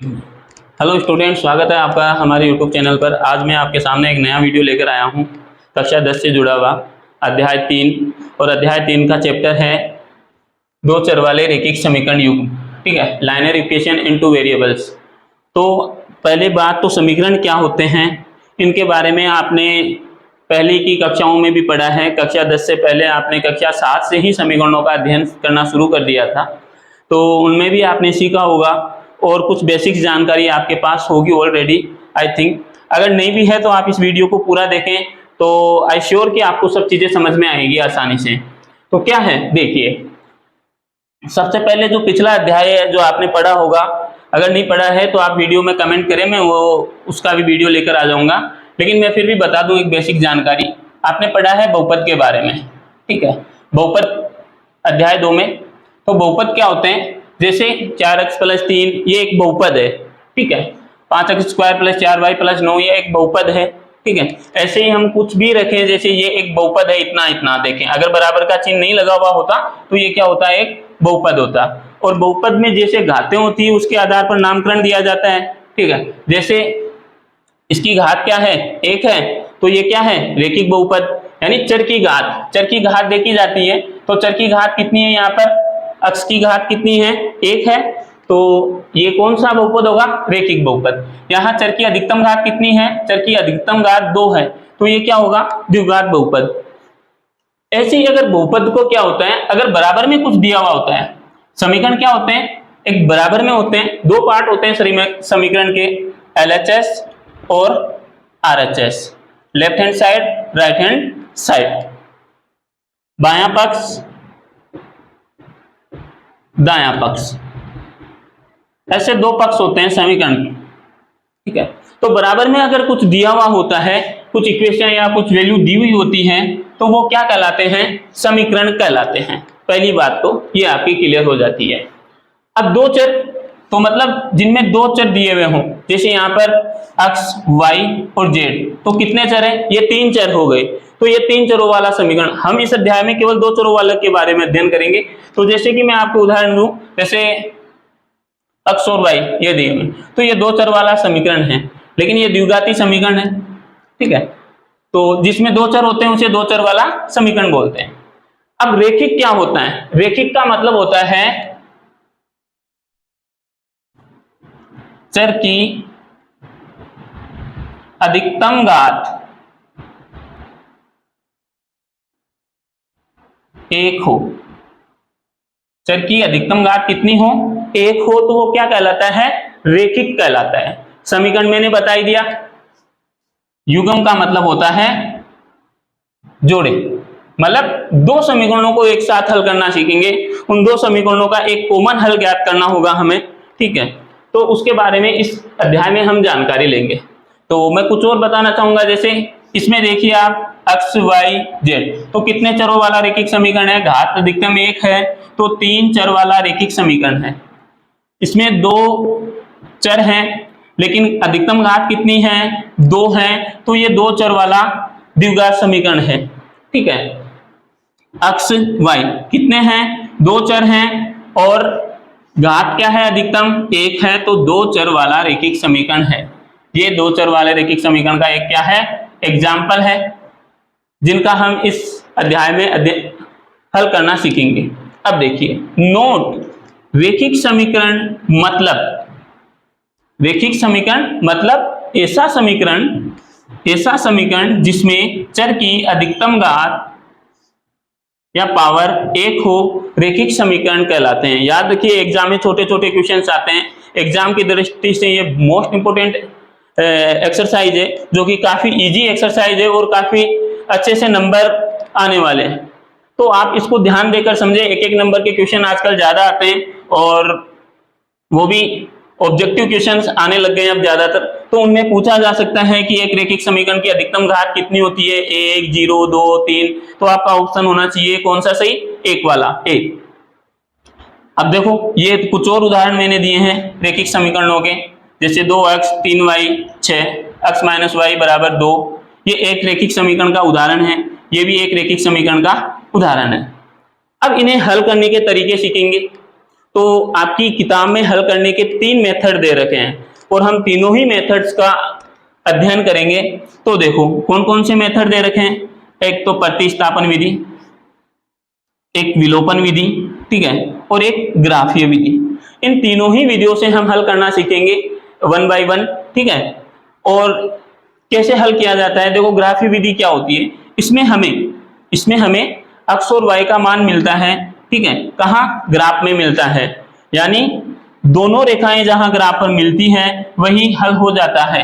Hello student, स्वागत है आपका हमारे यूट्यूब चैनल पर। आज मैं आपके सामने एक नया वीडियो लेकर आया हूं कक्षा 10 से जुड़ा हुआ अध्याय 3। और अध्याय 3 का चैप्टर है दो चर वाले रैखिक समीकरण युग्म। ठीक है, liner equation in two variables. तो पहले बात तो समीकरण क्या होते हैं इनके बारे में आपने पहले की कक्षाओं में भी पढ़ा है। कक्षा 10 से पहले आपने कक्षा 7 से ही समीकरणों का अध्ययन करना शुरू कर दिया था, तो उनमें भी आपने सीखा होगा और कुछ बेसिक जानकारी आपके पास होगी ऑलरेडी आई थिंक। अगर नहीं भी है तो आप इस वीडियो को पूरा देखें तो आई श्योर कि आपको सब चीज़ें समझ में आएगी आसानी से। तो क्या है देखिए, सबसे पहले जो पिछला अध्याय है जो आपने पढ़ा होगा, अगर नहीं पढ़ा है तो आप वीडियो में कमेंट करें, मैं वो उसका भी वीडियो लेकर आ जाऊंगा। लेकिन मैं फिर भी बता दूं एक बेसिक जानकारी। आपने पढ़ा है बहुपद के बारे में। ठीक है, बहुपद अध्याय 2 में। तो बहुपद क्या होते हैं, जैसे 4x + 3 ये एक बहुपद है। ठीक है, 5x² + 4y + 9 ये एक बहुपद है। ठीक है, ऐसे ही हम कुछ भी रखें, जैसे ये एक बहुपद है इतना इतना, देखें अगर बराबर का चिन्ह नहीं लगा हुआ होता तो ये क्या होता है, एक बहुपद होता। और बहुपद में जैसे घातें होती है उसके आधार पर नामकरण दिया जाता है। ठीक है, जैसे इसकी घात क्या है, 1 है, तो ये क्या है, रैखिक बहुपद। यानी चर की घात देखी जाती है, तो चर की घात कितनी है, यहाँ पर अक्ष की घात कितनी है, 1 है, तो ये कौन सा बहुपद होगा, रैखिक बहुपद। यहाँ चर की अधिकतम घात कितनी है, चर की अधिकतम घात 2 है, तो ये क्या होगा, द्विघात बहुपद। ऐसे ही अगर बहुपद को क्या होता है, अगर बराबर में कुछ दिया हुआ होता है, समीकरण क्या होते हैं, एक बराबर में होते हैं, दो पार्ट होते हैं समीकरण के, LHS और RHS, left hand side, right hand side, बायां पक्ष दायां पक्ष, ऐसे दो पक्ष होते हैं समीकरण के। ठीक है, तो बराबर में अगर कुछ दिया हुआ होता है, कुछ इक्वेशन या कुछ वैल्यू दी हुई होती है, तो वो क्या कहलाते हैं, समीकरण कहलाते हैं। पहली बात तो ये आपकी क्लियर हो जाती है। अब दो चर, तो मतलब जिनमें दो चर दिए हुए हों, जैसे यहाँ पर x, y और z, तो कितने चर हैं, ये 3 चर हो गए। तो ये 3 चरों वाला समीकरण, हम इस अध्याय में केवल 2 चरों वाले के बारे में अध्ययन करेंगे। तो जैसे कि मैं आपको उदाहरण दूं, जैसे x और y ये दिए हुए, तो ये 2 चर वाला समीकरण है, लेकिन ये द्विघाती समीकरण है। ठीक है, तो जिसमें 2 चर होते हैं उसे 2 चर वाला समीकरण बोलते हैं। अब रैखिक क्या होता है, रैखिक का मतलब होता है चर की अधिकतम घात 1 हो। चर की अधिकतम घात कितनी हो, 1 हो, तो वो क्या कहलाता है, रैखिक कहलाता है। समीकरण मैंने बता ही दिया। युग्म का मतलब होता है जोड़े, मतलब दो समीकरणों को एक साथ हल करना सीखेंगे, उन दो समीकरणों का एक कॉमन हल ज्ञात करना होगा हमें। ठीक है, तो उसके बारे में इस अध्याय में हम जानकारी लेंगे। तो मैं कुछ और बताना चाहूंगा, जैसे इसमें देखिए आप x, y, z, तो कितने चरों वाला रैखिक समीकरण है, घात अधिकतम 1 है, तो 3 चर वाला रैखिक समीकरण है। इसमें 2 चर हैं लेकिन अधिकतम घात कितनी है, 2 है, तो ये 2 चर वाला द्विघात समीकरण है। ठीक है, x, y कितने हैं, 2 चर हैं और घात क्या है, अधिकतम 1 है, तो 2 चर वाला रैखिक समीकरण है। ये 2 चर वाले रैखिक समीकरण का एक क्या है, एग्जाम्पल है, जिनका हम इस अध्याय में हल करना सीखेंगे। अब देखिए, नोट, रैखिक समीकरण मतलब ऐसा समीकरण जिसमें चर की अधिकतम घात या पावर 1 हो, रैखिक समीकरण कहलाते हैं। याद रखिए, एग्जाम में छोटे छोटे क्वेश्चंस आते हैं, एग्जाम की दृष्टि से ये मोस्ट इंपोर्टेंट एक्सरसाइज है, जो कि काफी इजी एक्सरसाइज है और काफी अच्छे से नंबर आने वाले हैं। तो आप इसको ध्यान देकर समझे, एक एक नंबर के क्वेश्चन आजकल ज्यादा आते हैं और वो भी ऑब्जेक्टिव क्वेश्चंस आने लग गए हैं अब ज्यादातर। तो उनमें पूछा जा सकता है कि एक रैखिक समीकरण की अधिकतम घात कितनी होती है, 1, 0, 2, 3, तो आपका ऑप्शन होना चाहिए कौन सा सही, 1 वाला, 1। अब देखो, ये कुछ और उदाहरण मैंने दिए हैं रैखिक समीकरणों के, जैसे 2x 3y 6 x - y = 2, ये एक रैखिक समीकरण का उदाहरण है, ये भी एक रैखिक समीकरण का उदाहरण है। अब इन्हें हल करने के तरीके सीखेंगे। तो आपकी किताब में हल करने के 3 मेथड दे रखे हैं और हम तीनों ही मेथड्स का अध्ययन करेंगे। तो देखो कौन कौन से मेथड दे रखे हैं, एक तो प्रतिस्थापन विधि, एक विलोपन विधि, ठीक है, और एक ग्राफीय विधि। इन तीनों ही विधियों से हम हल करना सीखेंगे 1 बाय 1, ठीक है। और कैसे हल किया जाता है, देखो ग्राफीय विधि क्या होती है, इसमें हमें x और y का मान मिलता है, ठीक है, कहाँ, ग्राफ में मिलता है, यानी दोनों रेखाएं जहां ग्राफ पर मिलती हैं वही हल हो जाता है,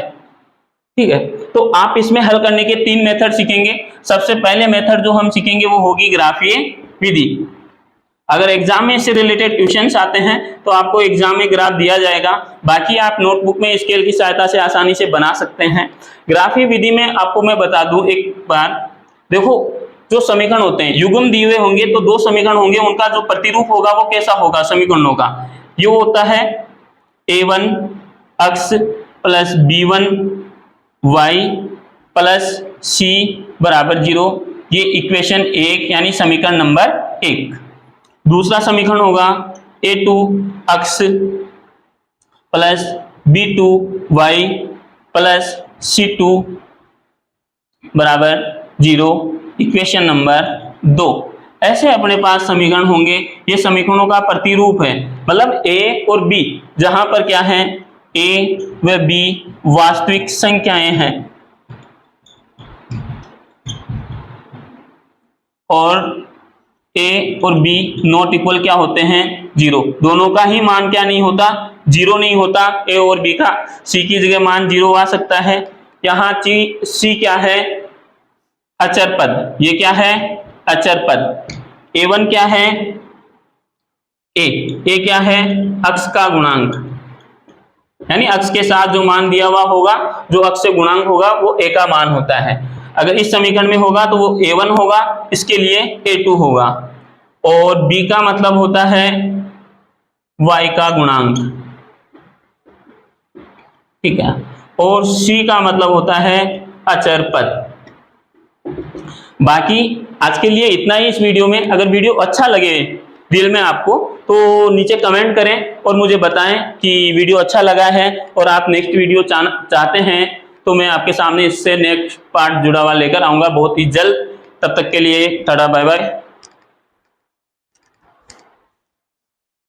ठीक है। तो आप इसमें हल करने के 3 मेथड सीखेंगे। सबसे पहले मेथड जो हम सीखेंगे वो होगी ग्राफीय विधि। अगर एग्जाम में इससे रिलेटेड क्वेश्चंस आते हैं तो आपको एग्जाम में ग्राफ दिया जाएगा, बाकी आप नोटबुक में स्केल की सहायता से आसानी से बना सकते हैं। ग्राफीय विधि में आपको मैं बता दूं एक बार, देखो जो समीकरण होते हैं युग्म दिए हुए होंगे तो 2 समीकरण होंगे, उनका जो प्रतिरूप होगा वो कैसा होगा समीकरणों का, ये होता है a1 x plus b1 y plus c बराबर 0, ये इक्वेशन 1 यानी समीकरण नंबर 1। दूसरा समीकरण होगा a2 x plus b2 y plus c2 बराबर 0, इक्वेशन नंबर 2। ऐसे अपने पास समीकरण होंगे, ये समीकरणों का प्रतिरूप है, मतलब a और b जहां पर क्या है, a व b वास्तविक संख्याएं हैं और a और b नॉट इक्वल क्या होते हैं, 0। दोनों का ही मान क्या नहीं होता, 0 नहीं होता, a और b का c की जगह मान 0 आ सकता है। यहाँ c क्या है, अचर पद, ये क्या है, अचर पद। a1 क्या है, a क्या है, अक्ष का गुणांक, यानी अक्ष के साथ जो मान दिया हुआ होगा, जो अक्ष से गुणांक होगा वो a का मान होता है। अगर इस समीकरण में होगा तो वो a1 होगा, इसके लिए a2 होगा। और b का मतलब होता है y का गुणांक, ठीक है, और c का मतलब होता है अचर पद। बाकी आज के लिए इतना ही इस वीडियो में। अगर वीडियो अच्छा लगे दिल में आपको तो नीचे कमेंट करें और मुझे बताएं कि वीडियो अच्छा लगा है और आप नेक्स्ट वीडियो चाहते हैं तो मैं आपके सामने इससे नेक्स्ट पार्ट जुड़ा हुआ लेकर आऊँगा बहुत ही जल्द। तब तक के लिए टाटा बाय बाय।